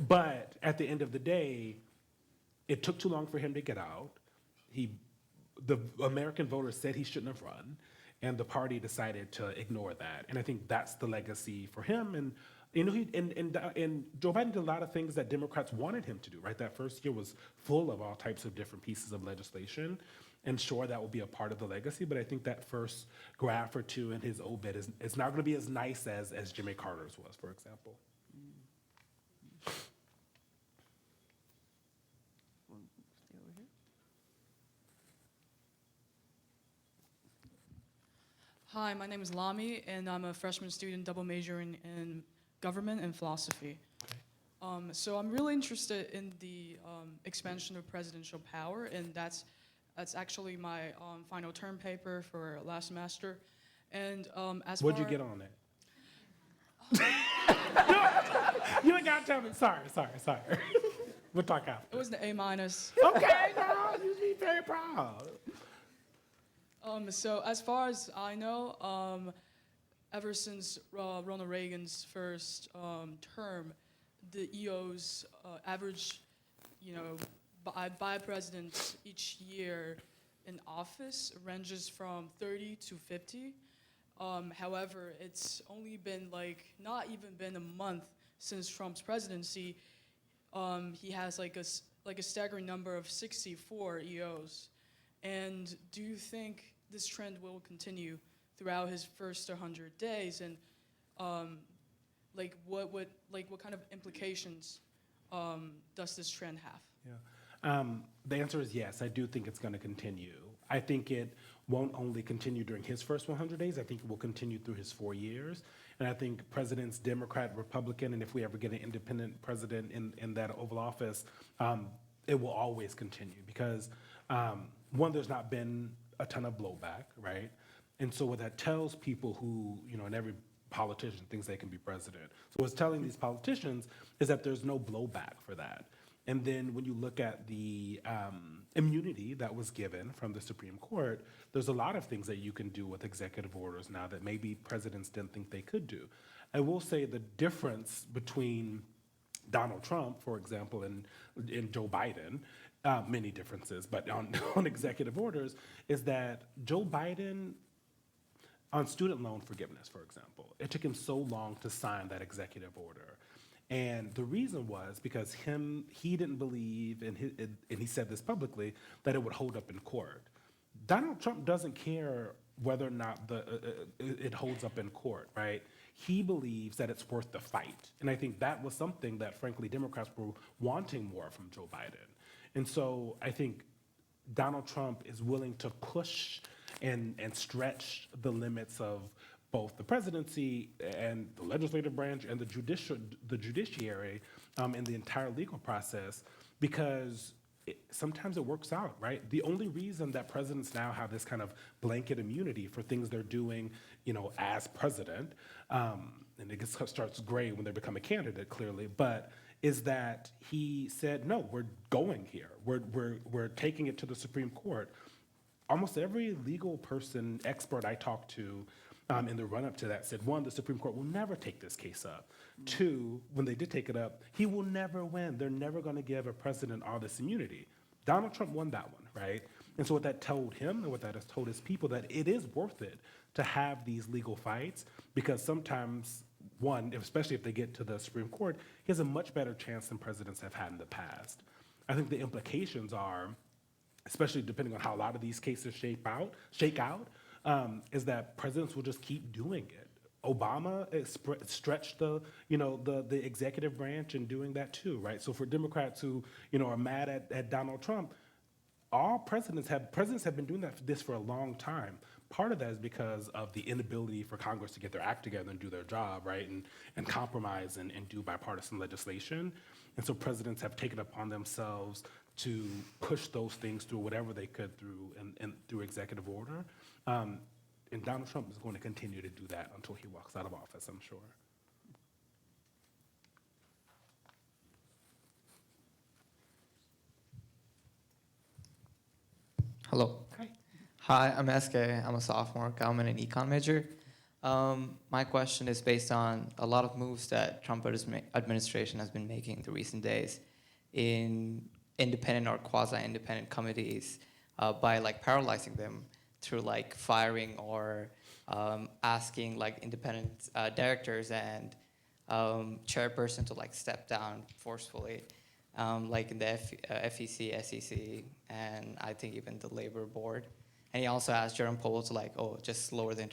C: But at the end of the day, it took too long for him to get out. The American voters said he shouldn't have run, and the party decided to ignore that. And I think that's the legacy for him. And and Joe Biden did a lot of things that Democrats wanted him to do, right? That first year was full of all types of different pieces of legislation. And sure, that will be a part of the legacy, but I think that first graph or two in his obit is not gonna be as nice as Jimmy Carter's was, for example.
B: Stay over here.
M: Hi, my name is Lami, and I'm a freshman student double majoring in government and philosophy. So I'm really interested in the expansion of presidential power, and that's actually my final term paper for last semester. And
C: What'd you get on it? You ain't got to tell me. Sorry. We'll talk after.
M: It was an A-.
C: Okay, girl, you should be very proud.
M: So as far as I know, ever since Ronald Reagan's first term, the EO's average, by presidents each year in office ranges from 30 to 50. However, it's only been not even been a month since Trump's presidency. He has like a staggering number of 64 EOs. And do you think this trend will continue throughout his first 100 days? And what kind of implications does this trend have?
C: Yeah. The answer is yes. I do think it's going to continue. I think it won't only continue during his first 100 days. I think it will continue through his 4 years. And I think presidents, Democrat, Republican, and if we ever get an independent president in that Oval Office, it will always continue because, one, there's not been a ton of blowback, right? And so what that tells people who, and every politician thinks they can be president. So what's telling these politicians is that there's no blowback for that. And then when you look at the immunity that was given from the Supreme Court, there's a lot of things that you can do with executive orders now that maybe presidents didn't think they could do. I will say the difference between Donald Trump, for example, and Joe Biden, many differences, but on executive orders, is that Joe Biden, on student loan forgiveness, for example, it took him so long to sign that executive order. And the reason was because he didn't believe, and he said this publicly, that it would hold up in court. Donald Trump doesn't care whether or not it holds up in court, right? He believes that it's worth the fight. And I think that was something that, frankly, Democrats were wanting more from Joe Biden. And so I think Donald Trump is willing to push and stretch the limits of both the presidency and the legislative branch and the judiciary and the entire legal process, because sometimes it works out, right? The only reason that presidents now have this kind of blanket immunity for things they're doing, as president, and it starts gray when they become a candidate, clearly, but is that he said, no, we're going here. We're taking it to the Supreme Court. Almost every legal person, expert I talked to in the run-up to that said, one, the Supreme Court will never take this case up. Two, when they did take it up, he will never win. They're never going to give a president all this immunity. Donald Trump won that one, right? And so what that told him and what that has told his people, that it is worth it to have these legal fights, because sometimes, one, especially if they get to the Supreme Court, he has a much better chance than presidents have had in the past. I think the implications are, especially depending on how a lot of these cases shake out, is that presidents will just keep doing it. Obama stretched the executive branch in doing that too, right? So for Democrats who are mad at Donald Trump, all presidents have been doing this for a long time. Part of that is because of the inability for Congress to get their act together and do their job, right, and compromise and do bipartisan legislation. And so presidents have taken upon themselves to push those things through whatever they could through executive order. And Donald Trump is going to continue to do that until he walks out of office, I'm sure.
N: Hello.
C: Hi.
N: Hi, I'm SK. I'm a sophomore. I'm an econ major. My question is based on a lot of moves that Trump administration has been making in the recent days in independent or quasi-independent committees by paralyzing them through firing or asking independent directors and chairperson to step down forcefully, in the FEC, SEC, and I think even the labor board. And he also asked Jerome Powell to just lower the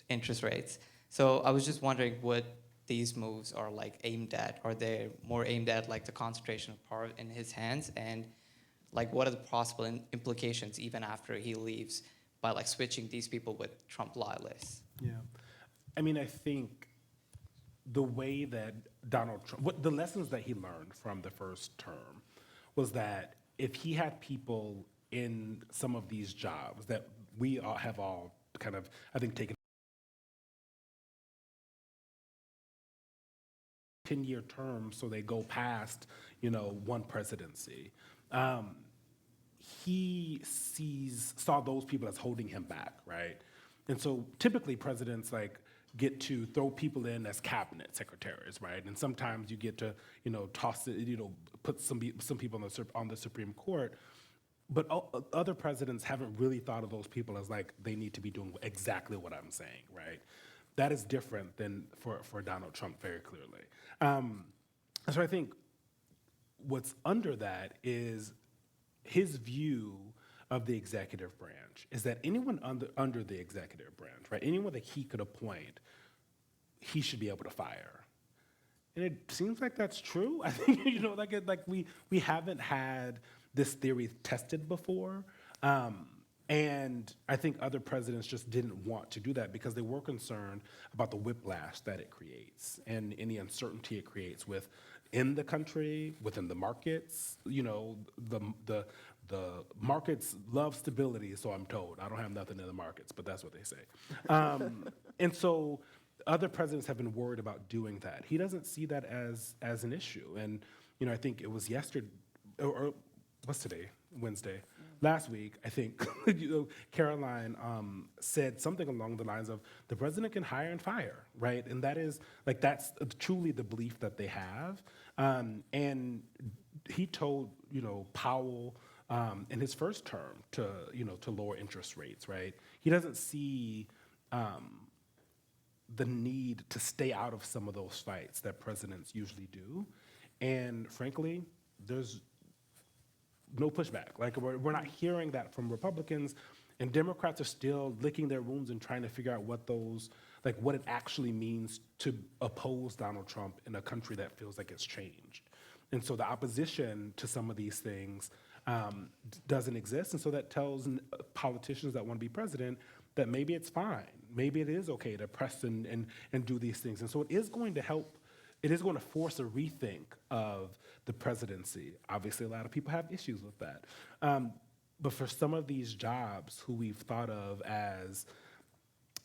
N: interest rates. So I was just wondering what these moves are aimed at. Are they more aimed at the concentration of power in his hands, and what are the possible implications even after he leaves by switching these people with Trump loyalists?
C: Yeah, I mean, I think the way that Donald Trump, the lessons that he learned from the first term was that if he had people in some of these jobs that we all have kind of, I think, taken 10-year terms, so they go past, one presidency. He saw those people as holding him back, right? And so typically presidents get to throw people in as cabinet secretaries, right? And sometimes you get to, toss it, put some people on the Supreme Court. But other presidents haven't really thought of those people as they need to be doing exactly what I'm saying, right? That is different than for Donald Trump, very clearly. So I think what's under that is his view of the executive branch is that anyone under the executive branch, right, anyone that he could appoint, he should be able to fire. And it seems like that's true. I think, we haven't had this theory tested before. And I think other presidents just didn't want to do that because they were concerned about the whiplash that it creates and any uncertainty it creates within the country, within the markets. The markets love stability, so I'm told. I don't have nothing in the markets, but that's what they say. And so other presidents have been worried about doing that. He doesn't see that as an issue. And I think it was yesterday, or what's today? Wednesday. Last week, I think, Caroline said something along the lines of, the president can hire and fire, right? And that is, that's truly the belief that they have. And he told, Powell in his first term to lower interest rates, right? He doesn't see the need to stay out of some of those fights that presidents usually do. And frankly, there's no pushback. Like, we're not hearing that from Republicans, and Democrats are still licking their wounds and trying to figure out what those, like, what it actually means to oppose Donald Trump in a country that feels like it's changed. And so the opposition to some of these things doesn't exist, and so that tells politicians that want to be president that maybe it's fine, maybe it is okay to press and do these things. And so it is going to help, it is going to force a rethink of the presidency. Obviously, a lot of people have issues with that. But for some of these jobs who we've thought of as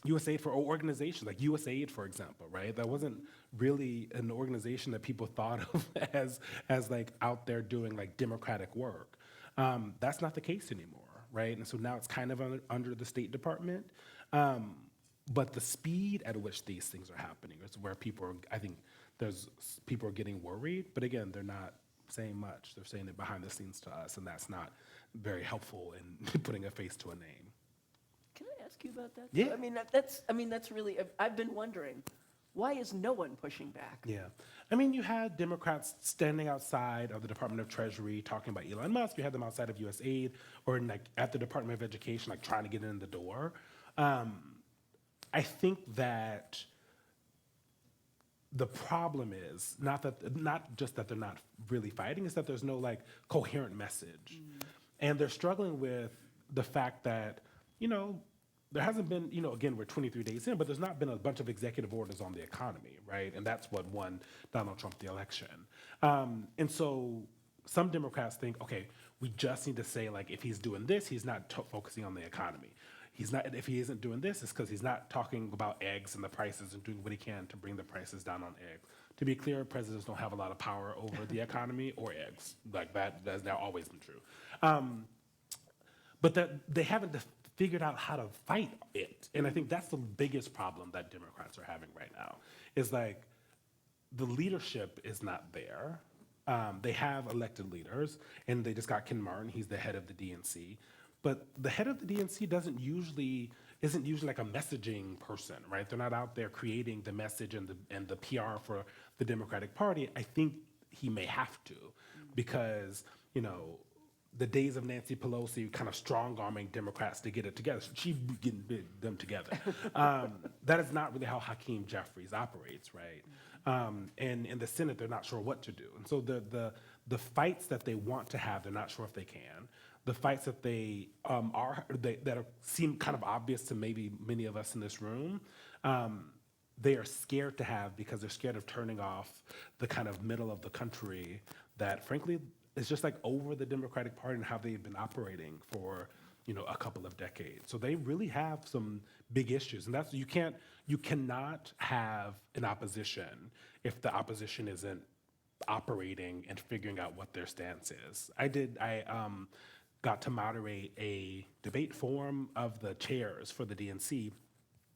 C: USAID for organizations, like USAID, for example, right? That wasn't really an organization that people thought of as like out there doing like democratic work. That's not the case anymore, right? And so now it's kind of under the State Department. But the speed at which these things are happening is where people are, I think people are getting worried, but again, they're not saying much. They're saying it behind the scenes to us, and that's not very helpful in putting a face to a name.
B: Can I ask you about that?
C: Yeah.
B: I mean, that's really, I've been wondering, why is no one pushing back?
C: Yeah. I mean, you had Democrats standing outside of the Department of Treasury talking about Elon Musk. You had them outside of USAID or at the Department of Education, like trying to get in the door. I think that the problem is not just that they're not really fighting, it's that there's no like coherent message. And they're struggling with the fact that, there hasn't been, again, we're 23 days in, but there's not been a bunch of executive orders on the economy, right? And that's what won Donald Trump the election. And so some Democrats think, okay, we just need to say, like, if he's doing this, he's not focusing on the economy. If he isn't doing this, it's because he's not talking about eggs and the prices and doing what he can to bring the prices down on eggs. To be clear, presidents don't have a lot of power over the economy or eggs. Like that's now always been true. But that they haven't figured out how to fight it. And I think that's the biggest problem that Democrats are having right now, is like the leadership is not there. They have elected leaders, and they just got Ken Martin, he's the head of the DNC. But the head of the DNC isn't usually like a messaging person, right? They're not out there creating the message and the PR for the Democratic Party. I think he may have to, because the days of Nancy Pelosi kind of strong-arming Democrats to get it together, she's getting them together. That is not really how Hakeem Jeffries operates, right? And in the Senate, they're not sure what to do. And so the fights that they want to have, they're not sure if they can. The fights that they seem kind of obvious to maybe many of us in this room, they are scared to have because they're scared of turning off the kind of middle of the country that, frankly, is just like over the Democratic Party and how they've been operating for a couple of decades. So they really have some big issues, and you cannot have an opposition if the opposition isn't operating and figuring out what their stance is. I got to moderate a debate forum of the chairs for the DNC,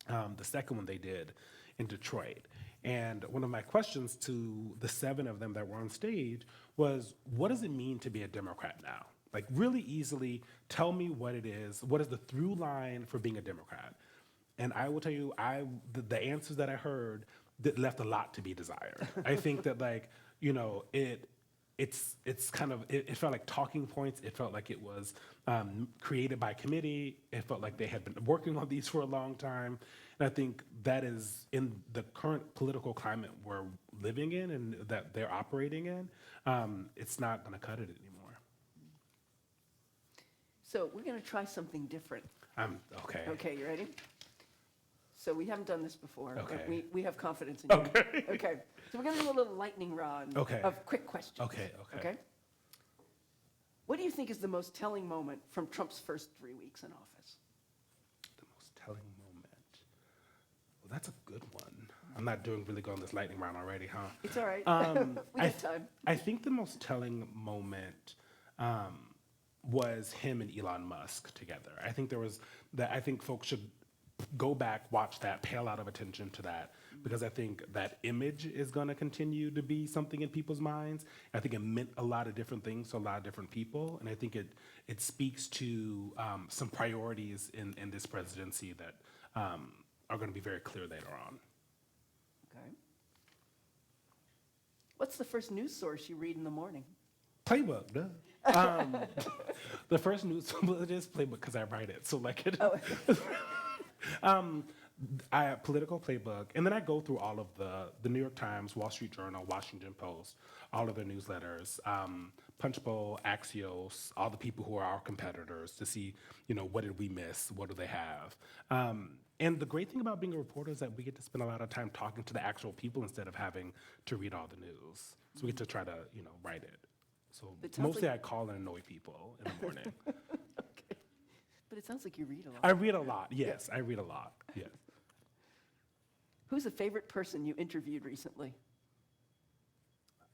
C: the second one they did in Detroit. And one of my questions to the 7 of them that were on stage was, what does it mean to be a Democrat now? Like, really easily, tell me what it is. What is the through line for being a Democrat? And I will tell you, the answers that I heard that left a lot to be desired. I think that, like, it's kind of, it felt like talking points. It felt like it was created by committee. It felt like they had been working on these for a long time. And I think that is, in the current political climate we're living in and that they're operating in, it's not going to cut it anymore.
B: So we're going to try something different.
C: Okay.
B: Okay, you ready? So we haven't done this before.
C: Okay.
B: We have confidence in you.
C: Okay.
B: Okay. So we're going to do a little lightning round of quick questions.
C: Okay.
B: What do you think is the most telling moment from Trump's first 3 weeks in office?
C: The most telling moment. Well, that's a good one. I'm not doing really good on this lightning round already, huh?
B: It's all right. We have time.
C: I think the most telling moment was him and Elon Musk together. I think I think folks should go back, watch that, pay a lot of attention to that, because I think that image is going to continue to be something in people's minds. I think it meant a lot of different things to a lot of different people, and I think it speaks to some priorities in this presidency that are going to be very clear later on.
B: What's the first news source you read in the morning?
C: Playbook, duh. The first news, well, it is Playbook because I write it. So like it. I have Politico, Playbook, and then I go through all of the New York Times, Wall Street Journal, Washington Post, all of their newsletters, Punchbowl, Axios, all the people who are our competitors to see, what did we miss? What do they have? And the great thing about being a reporter is that we get to spend a lot of time talking to the actual people instead of having to read all the news. So we get to try to, write it. So mostly I call and annoy people in the morning.
B: Okay. But it sounds like you read a lot.
C: I read a lot, yes. I read a lot, yes.
B: Who's a favorite person you interviewed recently?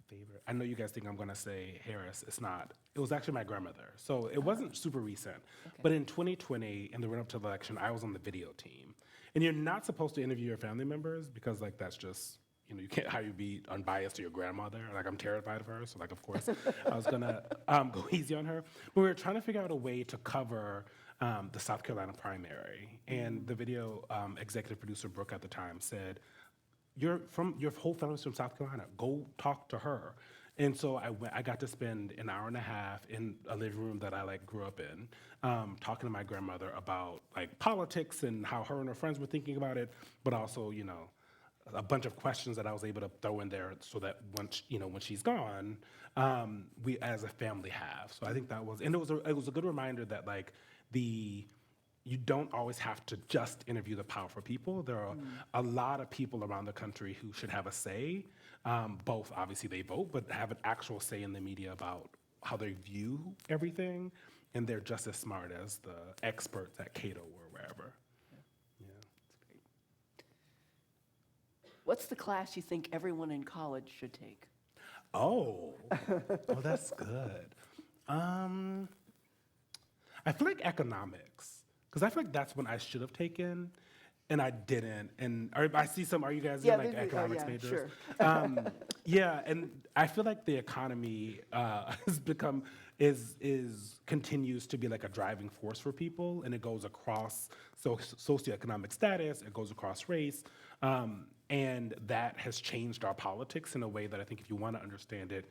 C: Favorite? I know you guys think I'm gonna say Harris. It's not. It was actually my grandmother. So it wasn't super recent.
B: Okay.
C: But in 2020, in the run-up to the election, I was on the video team. And you're not supposed to interview your family members because that's just, you can't how you be unbiased to your grandmother. Like, I'm terrified of her, so of course, I was gonna go easy on her. But we were trying to figure out a way to cover the South Carolina primary. And the video executive producer, Brooke, at the time said, your whole family's from South Carolina. Go talk to her. And so I got to spend an hour and a half in a living room that I grew up in, talking to my grandmother about politics and how her and her friends were thinking about it, but also, a bunch of questions that I was able to throw in there so that once, when she's gone, we as a family have. So I think that was, and it was a good reminder that you don't always have to just interview the powerful people. There are a lot of people around the country who should have a say. Both, obviously, they vote, but have an actual say in the media about how they view everything, and they're just as smart as the experts at Cato or wherever. Yeah.
B: That's great. What's the class you think everyone in college should take?
C: Oh, well, that's good. I feel like economics, because I feel like that's one I should have taken, and I didn't. And I see some. Are you guys in economics majors?
B: Sure.
C: Yeah, and I feel like the economy has become continues to be a driving force for people, and it goes across socioeconomic status. It goes across race. And that has changed our politics in a way that I think if you want to understand it,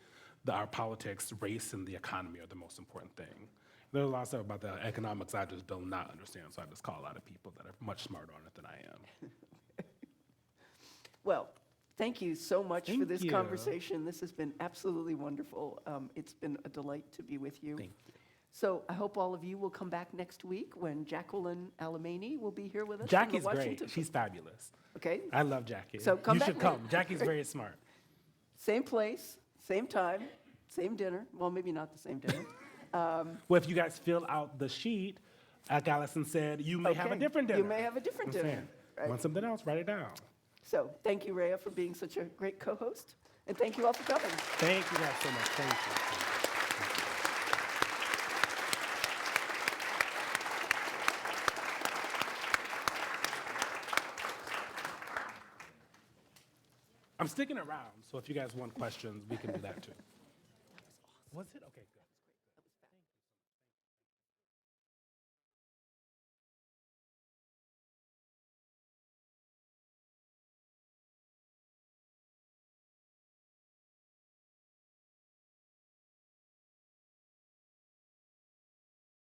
C: our politics, race, and the economy are the most important thing. There's a lot of stuff about the economics I just do not understand, so I just call a lot of people that are much smarter on it than I am.
B: Well, thank you so much for this
C: you.
B: conversation. This has been absolutely wonderful. It's been a delight to be with you.
C: Thank you.
B: So I hope all of you will come back next week when Jacqueline Alamany will be here with us.
C: Jackie's
B: from the Washington
C: great. She's fabulous.
B: Okay.
C: I love Jackie.
B: So come
C: you
B: back
C: should come. Jackie's very smart.
B: Same place, same time, same dinner. Well, maybe not the same dinner.
C: Well, if you guys fill out the sheet, like Allison said, you may have a different dinner.
B: You may have a different
C: I'm
B: dinner.
C: saying.
B: Right.
C: Want something else, write it down.
B: So thank you, Rhea, for being such a great co-host. And thank you all for coming.
C: Thank you guys so much. Thank you. I'm sticking around, so if you guys want questions, we can do that too. Was it? Okay, good.